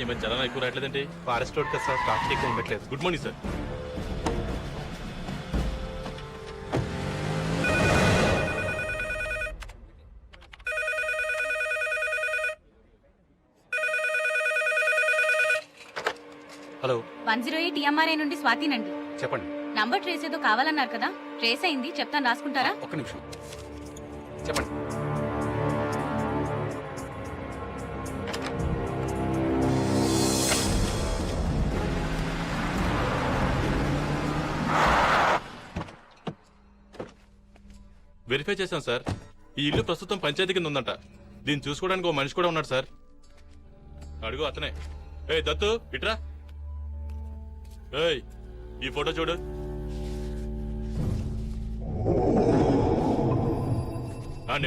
మధ్య జనం ఎక్కువ రావట్లేదండి. ఫారెస్ట్ రోడ్ కదా సార్, ట్రాఫిక్ ఎక్కువ ఉండట్లేదు. Good morning sir. Hello 108 EMRI నుండి స్వాతినండి. చెప్పండి. నంబర్ ట్రేస్ ఏదో కావాలన్నారు కదా, ట్రేస్ అయింది, చెప్తాను రాసుకుంటారా? ఒక్క నిమిషం చెప్పండి. వెరిఫై చేశాం సార్. ఈ ఇల్లు ప్రస్తుతం పంచాయతీ కింద ఉందంట. దీన్ని చూసుకోవడానికి ఓ మనిషి కూడా ఉన్నాడు సార్. అడుగు అతనే. ఏ దత్తు ఇట్రా. ఏయ్ ఈ ఫోటో చూడు.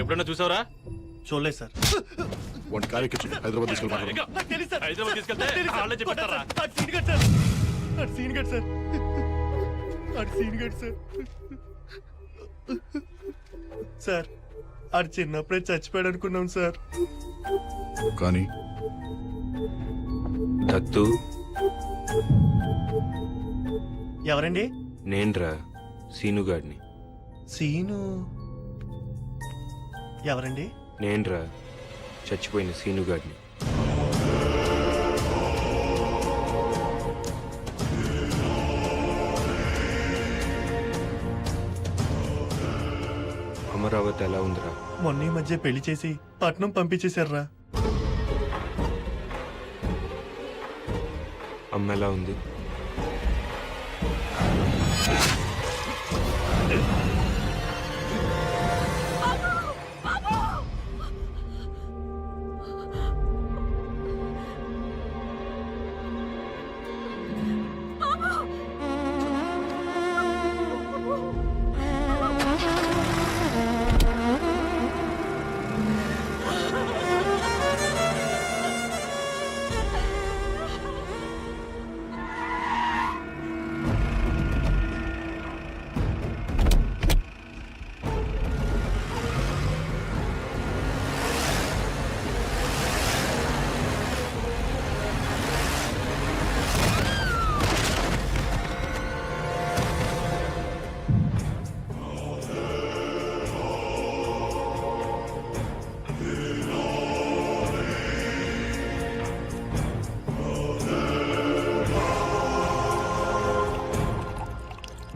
ఎప్పుడన్నా చూసావరా? చూడలేదు సార్. వన్ కార్యక్రమం హైదరాబాద్ తీసుకెళ్ళి హైదరాబాద్ తీసుకెళ్తే వాళ్ళే చెప్పారా? సార్ ఆడు చిన్నప్పుడే చచ్చిపోయాడు అనుకున్నాం సార్. కానీ దత్తు ఎవరండి? నేన్రా సీనుగాడిని. సీను ఎవరండి? నేన్రా చచ్చిపోయిన సీనుగాడిని. అమరావతి ఎలా ఉందిరా? మొన్న ఈ మధ్య పెళ్లి చేసి పట్నం పంపించేశారా. అమ్మ ఎలా ఉంది?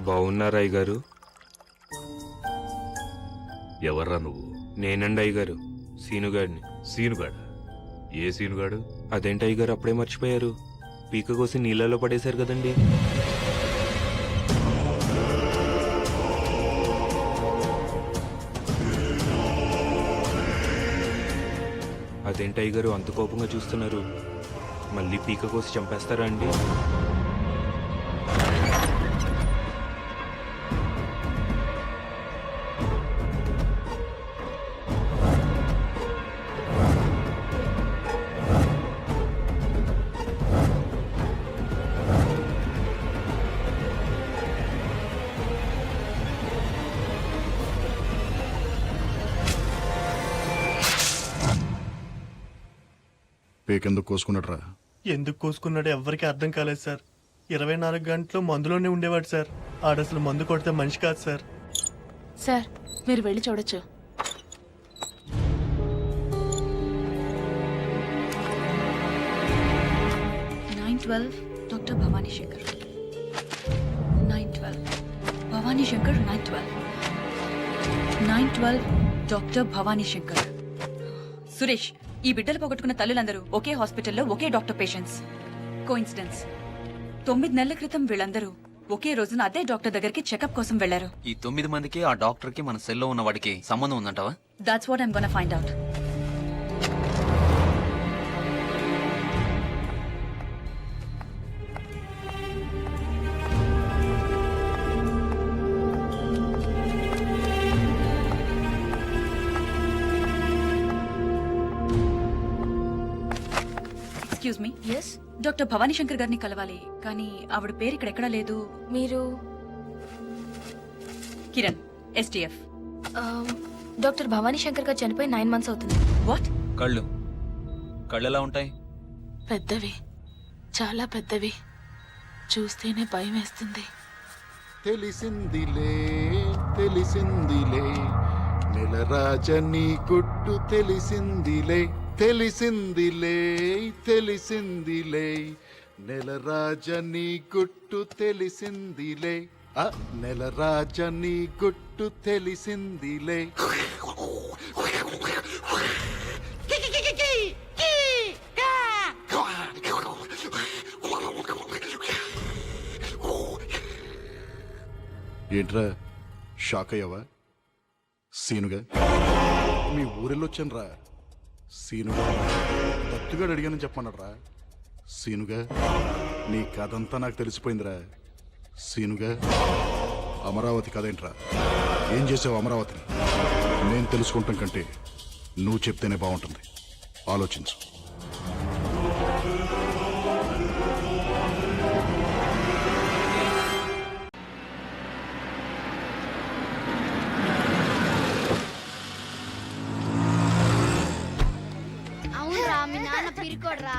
బాగున్నారా అయ్యగారు? ఎవర్రా నువ్వు? నేనండి అయ్యగారు, సీనుగాడిని. సీనుగాడు? ఏ సీనుగాడు? అదేంటి అయ్యగారు అప్పుడే మర్చిపోయారు? పీక కోసి నీళ్ళలో పడేశారు కదండి. అదేంటి అయ్యగారు అంత కోపంగా చూస్తున్నారు? మళ్ళీ పీక కోసి చంపేస్తారా అండి? పేకెందుకు కోసుకున్నట్రా? ఎందుకు కోసుకున్నాడో ఎవ్వరికి అర్థం కాలేదు సార్. 24 గంటలు మందులోనే ఉండేవాడు సార్. ఆడసలు మందు కొడితే మనిషి కాదు సార్. సార్ మీరు వెళ్ళి చూడొచ్చు. Doctor Bhavani Shankar 912 Bhavani Shankar 912 doctor Bhavani Shankar. సురేష్, ఈ బిడ్డలు పోగొట్టుకున్న తల్లులందరూ ఒకే హాస్పిటల్లో ఒకే డాక్టర్ పేషెంట్స్. కోఇన్సిడెన్స్. 9 నెలల క్రితం వీళ్ళందరూ ఒకే రోజున అదే డాక్టర్ దగ్గరికి చెకప్ కోసం వెళ్లారు. ఈ 9 మందికి ఆ డాక్టర్ కి మన సెల్లో ఉన్న వాడికి సంబంధం ఉందంటావా? That's what I'm gonna find out. Excuse me. Yes. Doctor Bhavani Shankar గారిని కలవాలి, కానీ ఆవిడ పేరు ఇక్కడ ఎక్కడా లేదు. మీరు కిరణ్, STF. డాక్టర్ భవానీ శంకర్ గారు చనిపోయి 9 months అవుతుంది. వాట్? కళ్ళు ఎలా ఉంటాయి? పెద్దవి. చాలా పెద్దవి. చూస్తేనే భయం వేస్తుంది. తెలిసిందిలే తెలిసిందిలే నెలరాజని గుట్టు తెలిసిందిలే తెలిసిందిలే తెలిసిందిలే నెలరాజని గుట్టు తెలిసిందిలే నెలరాజని గుట్టు తెలిసిందిలే. ఏంట్రా షాక్ అయ్యావా? సీనుగా మీ ఊరెళ్ళొచ్చానురా. సీనుగా దత్తుగాడు అడిగానని చెప్పమన్నాడ్రా. సీనుగా నీ కథంతా నాకు తెలిసిపోయిందిరా. సీనుగా అమరావతి కథేంట్రా? ఏం చేసావు అమరావతిని? నేను తెలుసుకుంటాం కంటే నువ్వు చెప్తేనే బాగుంటుంది. ఆలోచించు. అవునరా మీ నాన్న పిరికోడ్రా.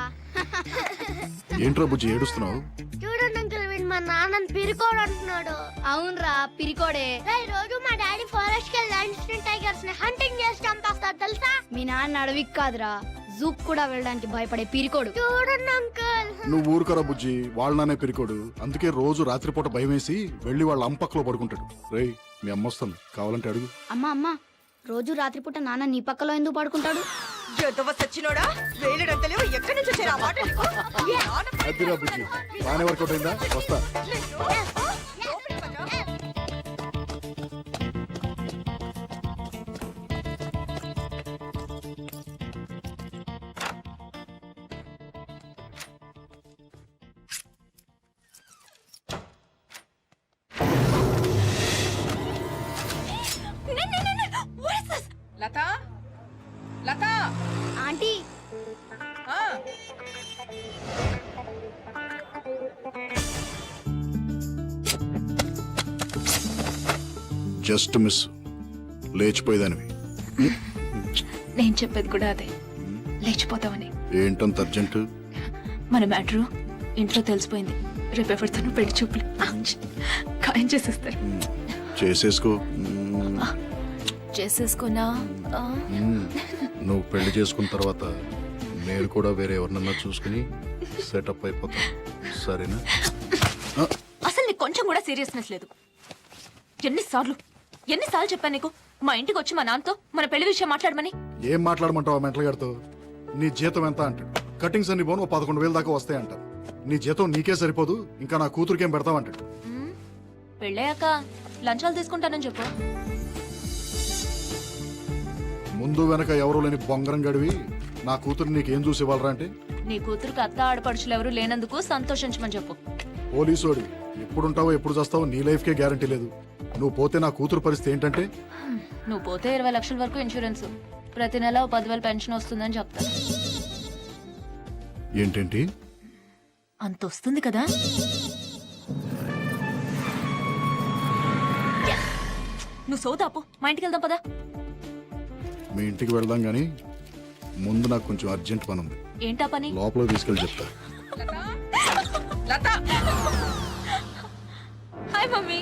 ఏంట్రా బుజ్జి ఏడుస్తున్నావు? చూడండి అంకుల్ వీడు మా నాన్నని పిరికోడు అంటున్నాడు. అవునరా పిరికోడే. రోజు మా డాడీ ఫారెస్ట్ కి వెళ్ళి టైగర్స్ ని హంటింగ్ చేసి చంపేస్తాడు తెలుసా. మీ నాన్న అడవికి కాదురా జూక్ కూడా వెళ్ళడానికి భయపడే పిరికోడు. చూడండి అంకుల్. నువ్వు ఊరుకరా బుజ్జి, వాళ్ళనే పెరికోడు. అందుకే రోజు రాత్రిపూట భయం వేసి వెళ్ళి వాళ్ళ అంపక్కలో పడుకుంటాడు. రేయ్ మీ అమ్మ వస్తుంది, కావాలంటే అడుగు. అమ్మా రోజు రాత్రిపూట నాన్న నీ పక్కలో ఎందుకు పడుకుంటాడు? అదిరా బుజ్జి, బాగానే వర్కౌట్ అయిందా? వస్తా. Lata Lata aunty just miss, లేచిపోయేదానివి. నేను చెప్పేది కూడా అదే, లేచిపోతావని. ఏంటంత అర్జెంటు? మన మ్యాటరు ఇంట్లో తెలిసిపోయింది. రేపు ఎవరితోనూ పెళ్లి చూపులు ఖాయం చేసేస్తారు. చేసేసుకో. చేసేసుకున్నా నువ్వు పెళ్లి చేసుకున్న తర్వాత నేను కూడా వేరే ఎవరినన్నా చూసుకుని సెటప్ అయిపోతా. సరేనా? అసలు నీకు కొంచెం కూడా సీరియస్నెస్ లేదు. ఎన్నిసార్లు చెప్పాను నీకు మా ఇంటికి వచ్చి మా నాన్నతో మన పెళ్లి విషయం మాట్లాడమని? ఏం మాట్లాడమంటావు మెంటల్ గారితో? నీ జీతం ఎంత అంటాడు. కటింగ్స్ అన్ని పోను 11,000 దాకా వస్తాయి అంటారు. నీ జీతం నీకే సరిపోదు, ఇంకా నా కూతురికేం పెడతావంటాడు. పెళ్ళయ్యాక లంచాలు తీసుకుంటానని చెప్పు. ముందు వెనక ఎవరూ లేని బొంగరం గడివి నా కూతురు నీకేం చూసి ఇవ్వాలరా అంటే? నీ కూతురుకి అత్త ఆడపడుచులు ఎవరు లేనందుకు సంతోషించమని చెప్పు. పోలీసోడి ఎప్పుడుంటావో ఎప్పుడు చేస్తావో నీ లైఫ్కే గ్యారంటీ లేదు. నువ్వు పోతే నా కూతురు పరిస్థితి ఏంటంటే? నువ్వు పోతే 20 లక్షల వరకు ఇన్సూరెన్స్, ప్రతి నెల 10,000 పెన్షన్ వస్తుందని చెప్తా. ఏంటేంటి? అంత వస్తుంది కదా. నువ్వు సోదాపు, మా ఇంటికి వెళ్దాం పదా. మీ ఇంటికి వెళ్దాం గానీ ముందు నాకు కొంచెం అర్జెంట్ పని ఉంది. ఏంటా పని? లోపల తీసుకెళ్ళి చెప్తా. Hi mummy.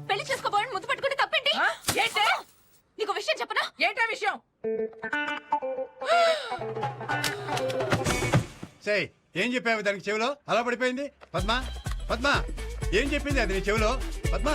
పెళ్లి చేసుకోబోయని ముద్దు పెట్టుకుని తప్పేంటి? నీకు విషయం చెప్పనా? ఏంటా విషయం? సై ఏం చెప్పావు దానికి చెవిలో? అలా పడిపోయింది. పద్మ పద్మ ఏం చెప్పింది అది నీ చెవిలో? పద్మ